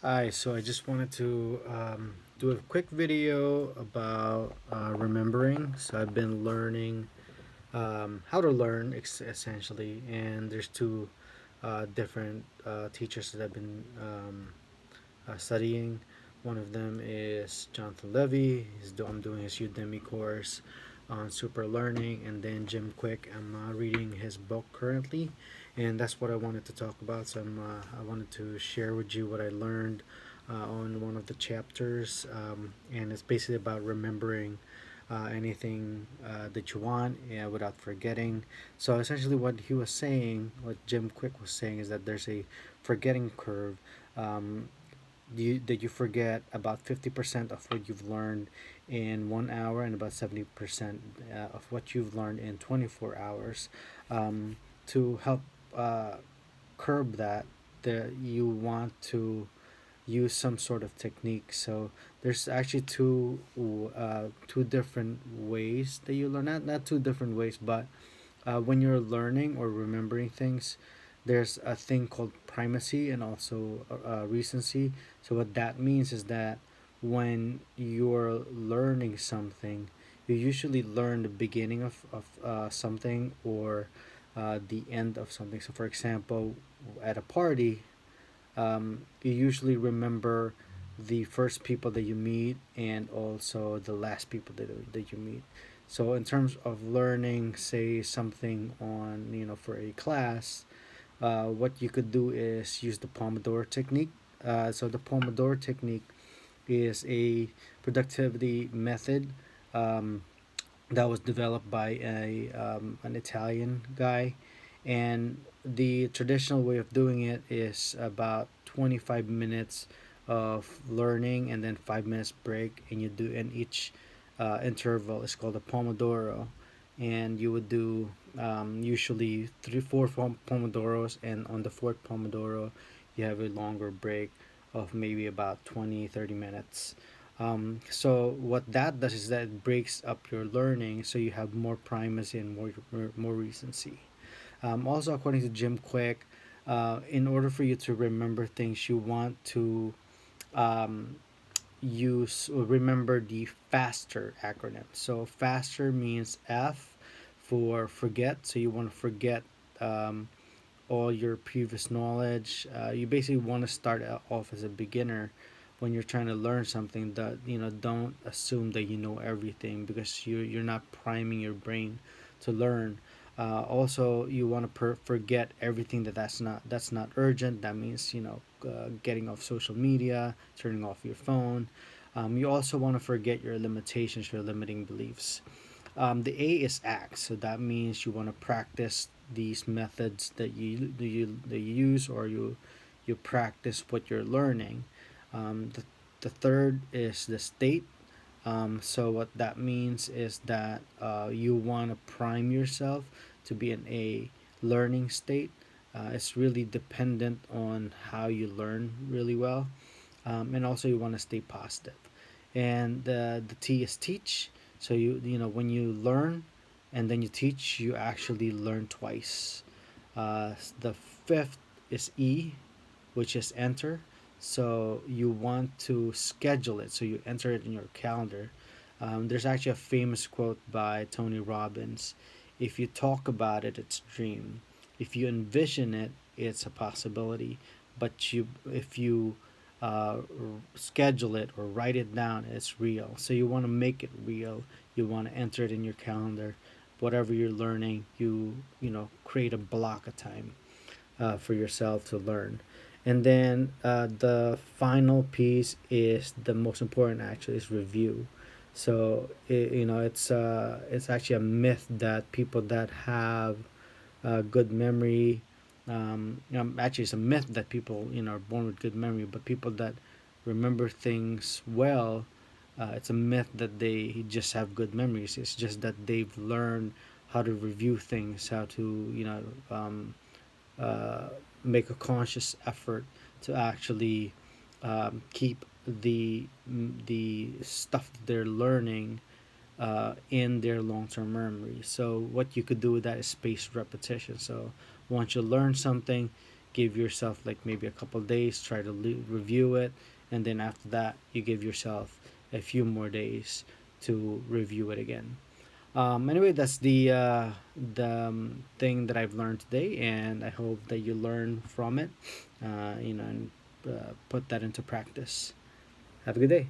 Hi, so I just wanted to do a quick video about remembering. So I've been learning how to learn essentially, and there's two different teachers that I've been studying. One of them is Jonathan Levy. I'm doing his Udemy course on super learning, and then Jim Quick. I'm reading his book currently, and that's what I wanted to talk about. So I wanted to share with you what I learned on one of the chapters, and it's basically about remembering anything that you want, yeah, without forgetting. So essentially, what he was saying, what Jim Quick was saying, is that there's a forgetting curve. Um, you forget about 50% of what you've learned in 1 hour and about 70% of what you've learned in 24 hours. To help uh, curb that, you want to use some sort of technique. So there's actually two different ways that you learn. Not two different ways, but when you're learning or remembering things, there's a thing called primacy and also recency. So what that means is that when you're learning something, you usually learn the beginning of something or the end of something. So for example, at a party, you usually remember the first people that you meet and also the last people that you meet. So in terms of learning, say something on, for a class, what you could do is use the Pomodoro technique. So the Pomodoro technique is a productivity method um, that was developed by an Italian guy, and the traditional way of doing it is about 25 minutes of learning and then 5 minutes break, and you do in each interval is called a Pomodoro, and you would do usually three, four pomodoros, and on the fourth pomodoro, you have a longer break of maybe about 20-30 minutes. So what that does is that it breaks up your learning, so you have more primacy and more recency. Also, according to Jim Quick, in order for you to remember things, you want to um, use or remember the FASTER acronym. So FASTER means F for forget. So you want to forget um, all your previous knowledge. You basically want to start off as a beginner when you're trying to learn something. That don't assume that you know everything, because you're not priming your brain to learn. Also, you want to forget everything that's not urgent. That means getting off social media, turning off your phone. You also want to forget your limitations, your limiting beliefs. The A is act, so that means you want to practice these methods that you use, or you practice what you're learning. The third is the state. So what that means is that you want to prime yourself to be in a learning state. It's really dependent on how you learn really well, and also you want to stay positive. And the T is teach. So when you learn and then you teach, you actually learn twice. The fifth is E, which is enter. So you want to schedule it. So you enter it in your calendar. There's actually a famous quote by Tony Robbins: "If you talk about it, it's a dream. If you envision it, it's a possibility. But if you schedule it or write it down, it's real." So you want to make it real. You want to enter it in your calendar. Whatever you're learning, create a block of time for yourself to learn. And then the final piece is the most important, actually, is review. So it's actually a myth that people that have good memory, actually it's a myth that people are born with good memory, but people that remember things well, it's a myth that they just have good memories. It's just that they've learned how to review things, how to uh, make a conscious effort to actually keep the stuff that they're learning in their long-term memory. So what you could do with that is spaced repetition. So once you learn something, give yourself like maybe a couple days, try to review it, and then after that you give yourself a few more days to review it again. Anyway, that's the thing that I've learned today, and I hope that you learn from it, and put that into practice. Have a good day.